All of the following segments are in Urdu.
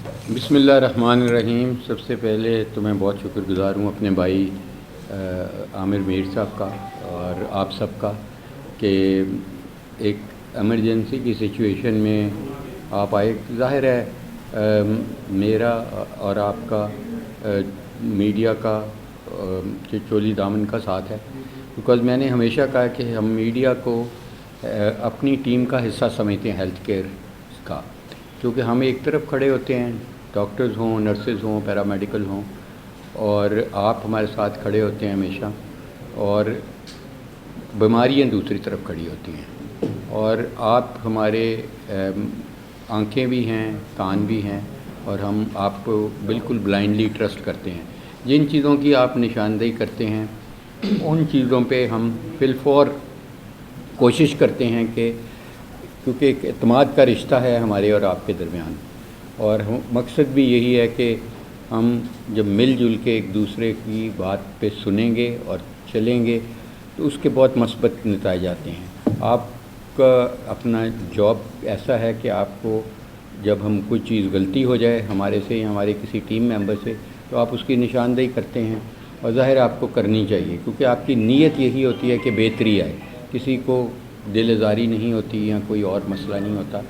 بسم اللہ الرحمن الرحیم۔ سب سے پہلے تو میں بہت شکر گزار ہوں اپنے بھائی عامر میر صاحب کا اور آپ سب کا کہ ایک ایمرجنسی کی سچویشن میں آپ آئے۔ ظاہر ہے میرا اور آپ کا میڈیا کا چولی دامن کا ساتھ ہے، بیکاز میں نے ہمیشہ کہا کہ ہم میڈیا کو اپنی ٹیم کا حصہ سمجھتے ہیں ہیلتھ کیئر کا، کیونکہ ہم ایک طرف کھڑے ہوتے ہیں، ڈاکٹرز ہوں، نرسز ہوں، پیرامیڈیکل ہوں، اور آپ ہمارے ساتھ کھڑے ہوتے ہیں ہمیشہ، اور بیماریاں دوسری طرف کھڑی ہوتی ہیں، اور آپ ہمارے آنکھیں بھی ہیں، کان بھی ہیں، اور ہم آپ کو بالکل بلائنڈلی ٹرسٹ کرتے ہیں۔ جن چیزوں کی آپ نشاندہی کرتے ہیں ان چیزوں پہ ہم فی الفور کوشش کرتے ہیں کہ کیونکہ ایک اعتماد کا رشتہ ہے ہمارے اور آپ کے درمیان، اور مقصد بھی یہی ہے کہ ہم جب مل جل کے ایک دوسرے کی بات پہ سنیں گے اور چلیں گے تو اس کے بہت مثبت نتائج آتے ہیں۔ آپ کا اپنا جاب ایسا ہے کہ آپ کو جب ہم کوئی چیز غلطی ہو جائے ہمارے سے یا ہمارے کسی ٹیم ممبر سے تو آپ اس کی نشاندہی کرتے ہیں، اور ظاہر آپ کو کرنی چاہیے، کیونکہ آپ کی نیت یہی ہوتی ہے کہ بہتری آئے، کسی کو دل آزاری نہیں ہوتی یا کوئی اور مسئلہ نہیں ہوتا،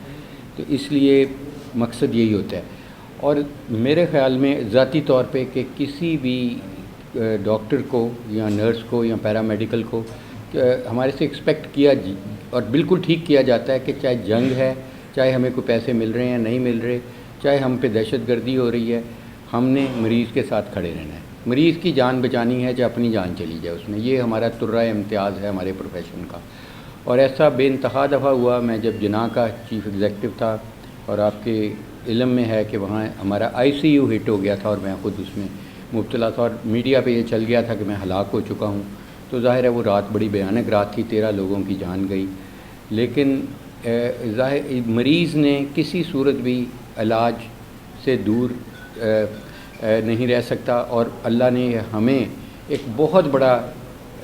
تو اس لیے مقصد یہی ہوتا ہے۔ اور میرے خیال میں ذاتی طور پہ کہ کسی بھی ڈاکٹر کو یا نرس کو یا پیرامیڈیکل کو ہمارے سے ایکسپیکٹ کیا اور بالکل ٹھیک کیا جاتا ہے کہ چاہے جنگ ہے، چاہے ہمیں کوئی پیسے مل رہے ہیں یا نہیں مل رہے، چاہے ہم پہ دہشت گردی ہو رہی ہے، ہم نے مریض کے ساتھ کھڑے رہنا ہے۔ مریض کی جان بچانی ہے چاہے اپنی جان چلی جائے اس میں، یہ ہمارا ترہ امتیاز ہے ہمارے پروفیشن کا۔ اور ایسا بے انتہا دفعہ ہوا، میں جب جناح کا چیف ایگزیکٹو تھا، اور آپ کے علم میں ہے کہ وہاں ہمارا ICU ہٹ ہو گیا تھا اور میں خود اس میں مبتلا تھا، اور میڈیا پہ یہ چل گیا تھا کہ میں ہلاک ہو چکا ہوں، تو ظاہر ہے وہ رات بڑی بھیانک رات تھی، 13 لوگوں کی جان گئی، لیکن ظاہر مریض نے کسی صورت بھی علاج سے دور نہیں رہ سکتا، اور اللہ نے ہمیں ایک بہت بڑا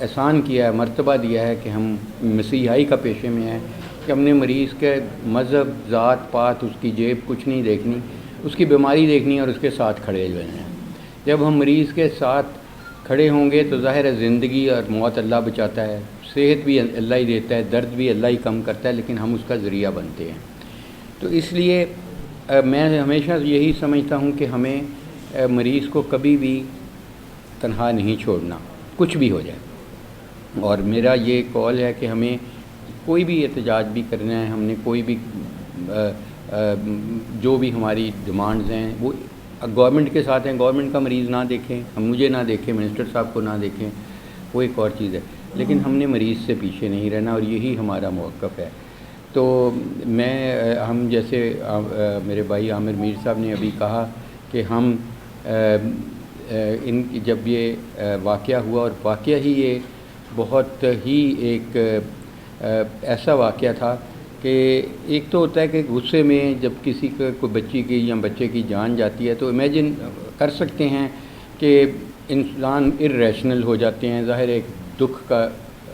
احسان کیا ہے، مرتبہ دیا ہے کہ ہم مسیحائی کا پیشے میں ہیں کہ ہم نے مریض کے مذہب، ذات پات، اس کی جیب کچھ نہیں دیکھنی، اس کی بیماری دیکھنی اور اس کے ساتھ کھڑے ہوئے ہیں۔ جب ہم مریض کے ساتھ کھڑے ہوں گے تو ظاہر ہے زندگی اور موت اللہ بچاتا ہے، صحت بھی اللہ ہی دیتا ہے، درد بھی اللہ ہی کم کرتا ہے، لیکن ہم اس کا ذریعہ بنتے ہیں۔ تو اس لیے میں ہمیشہ یہی سمجھتا ہوں کہ ہمیں مریض کو کبھی بھی تنہا نہیں چھوڑنا، کچھ بھی ہو جائے۔ اور میرا یہ کال ہے کہ ہمیں کوئی بھی احتجاج بھی کرنا ہے، ہم نے کوئی بھی جو بھی ہماری ڈیمانڈز ہیں وہ گورنمنٹ کے ساتھ ہیں، گورنمنٹ کا مریض نہ دیکھیں، ہم مجھے نہ دیکھیں، منسٹر صاحب کو نہ دیکھیں، وہ ایک اور چیز ہے، لیکن ہم نے مریض سے پیچھے نہیں رہنا، اور یہی ہمارا موقف ہے۔ تو ہم جیسے میرے بھائی عامر میر صاحب نے ابھی کہا کہ ہم جب یہ واقعہ ہوا، اور واقعہ ہی یہ بہت ہی ایک ایسا واقعہ تھا کہ ایک تو ہوتا ہے کہ غصے میں جب کسی کا کوئی بچی کی یا بچے کی جان جاتی ہے تو امیجن کر سکتے ہیں کہ انسان ارریشنل ہو جاتے ہیں، ظاہر ایک دکھ کا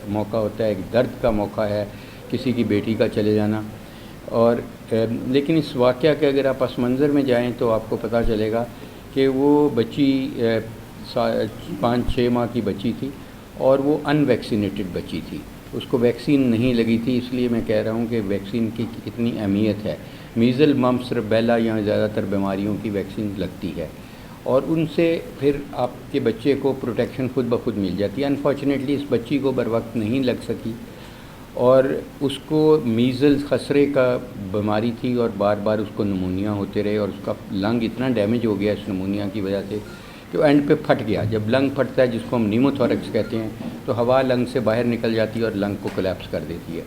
موقع ہوتا ہے، ایک درد کا موقع ہے کسی کی بیٹی کا چلے جانا، اور لیکن اس واقعہ کے اگر آپ پس منظر میں جائیں تو آپ کو پتہ چلے گا کہ وہ بچی 5-6 ماہ کی بچی تھی، اور وہ ان ویکسینیٹڈ بچی تھی، اس کو ویکسین نہیں لگی تھی۔ اس لیے میں کہہ رہا ہوں کہ ویکسین کی کتنی اہمیت ہے۔ میزل، ممپس، ربیلا یا زیادہ تر بیماریوں کی ویکسین لگتی ہے، اور ان سے پھر آپ کے بچے کو پروٹیکشن خود بخود مل جاتی ہے۔ انفارچونیٹلی اس بچی کو بر وقت نہیں لگ سکی، اور اس کو میزل خسرے کا بیماری تھی، اور بار بار اس کو نمونیا ہوتے رہے، اور اس کا لنگ اتنا ڈیمیج ہو گیا اس نمونیا کی وجہ سے کہ اینڈ پہ پھٹ گیا۔ جب لنگ پھٹتا ہے، جس کو ہم نیموتھورکس کہتے ہیں، تو ہوا لنگ سے باہر نکل جاتی ہے اور لنگ کو کولیپس کر دیتی ہے۔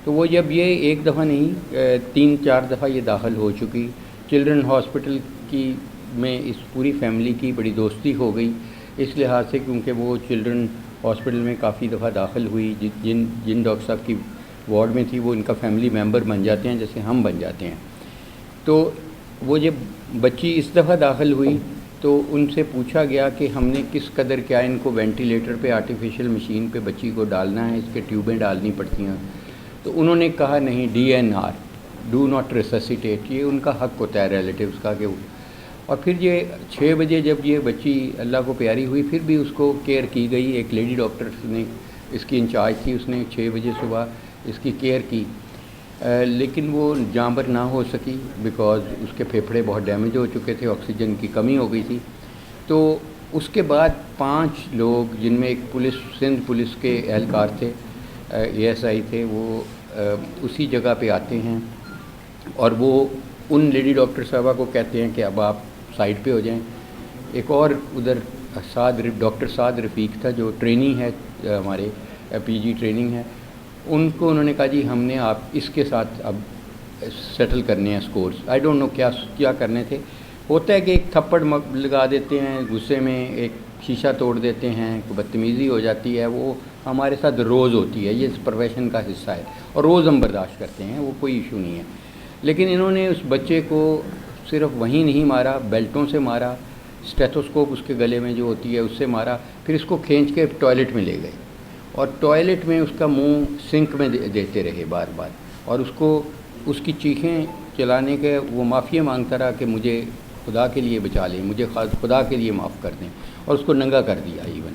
تو وہ جب یہ ایک دفعہ نہیں 3-4 دفعہ یہ داخل ہو چکی، چلڈرن ہاسپٹل کی میں اس پوری فیملی کی بڑی دوستی ہو گئی اس لحاظ سے، کیونکہ وہ چلڈرن ہاسپٹل میں کافی دفعہ داخل ہوئی، جن ڈاکٹر صاحب کی وارڈ میں تھی وہ ان کا فیملی ممبر بن جاتے ہیں جیسے ہم بن جاتے ہیں۔ تو وہ جب بچی اس دفعہ داخل ہوئی تو ان سے پوچھا گیا کہ ہم نے کس قدر کیا ان کو وینٹیلیٹر پہ، آرٹیفیشل مشین پہ بچی کو ڈالنا ہے، اس کے ٹیوبیں ڈالنی پڑتی ہیں، تو انہوں نے کہا نہیں، DNR، ڈو ناٹ ریسسیٹیٹ، یہ ان کا حق ہوتا ہے ریلیٹیوز کا کہ اور پھر یہ 6 بجے جب یہ بچی اللہ کو پیاری ہوئی پھر بھی اس کو کیئر کی گئی، ایک لیڈی ڈاکٹر نے اس کی انچارج تھی، اس نے 6 بجے صبح اس کی کیئر کی، لیکن وہ جانبر نہ ہو سکی بیکاز اس کے پھیپھڑے بہت ڈیمیج ہو چکے تھے، آکسیجن کی کمی ہو گئی تھی۔ تو اس کے بعد 5 لوگ جن میں ایک سندھ پولیس کے اہلکار تھے، اے ایس آئی تھے، وہ اسی جگہ پہ آتے ہیں اور وہ ان لیڈی ڈاکٹر صاحبہ کو کہتے ہیں کہ اب آپ سائڈ پہ ہو جائیں۔ ایک اور ادھر ڈاکٹر سعد رفیق تھا جو ٹریننگ ہے، ہمارے پی جی ٹریننگ ہے، ان کو انہوں نے کہا جی ہم نے آپ اس کے ساتھ اب سیٹل کرنے ہیں اسکورس، آئی ڈونٹ نو کیا کرنے تھے۔ ہوتا ہے کہ ایک تھپڑ لگا دیتے ہیں غصے میں، ایک شیشہ توڑ دیتے ہیں، بدتمیزی ہو جاتی ہے، وہ ہمارے ساتھ روز ہوتی ہے، یہ اس پروفیشن کا حصہ ہے اور روز ہم برداشت کرتے ہیں، وہ کوئی ایشو نہیں ہے۔ لیکن انہوں نے اس بچے کو صرف وہیں نہیں مارا، بیلٹوں سے مارا، اسٹیتھوسکوپ اس کے گلے میں جو ہوتی ہے اس سے مارا، پھر اس کو کھینچ کے ٹوائلٹ میں لے گئے اور ٹوائلٹ میں اس کا منہ سنک میں دیتے رہے بار بار، اور اس کی چیخیں چلانے کے وہ معافی مانگتا رہا کہ مجھے خدا کے لیے بچا لیں، مجھے خدا کے لیے معاف کر دیں، اور اس کو ننگا کر دیا ایون۔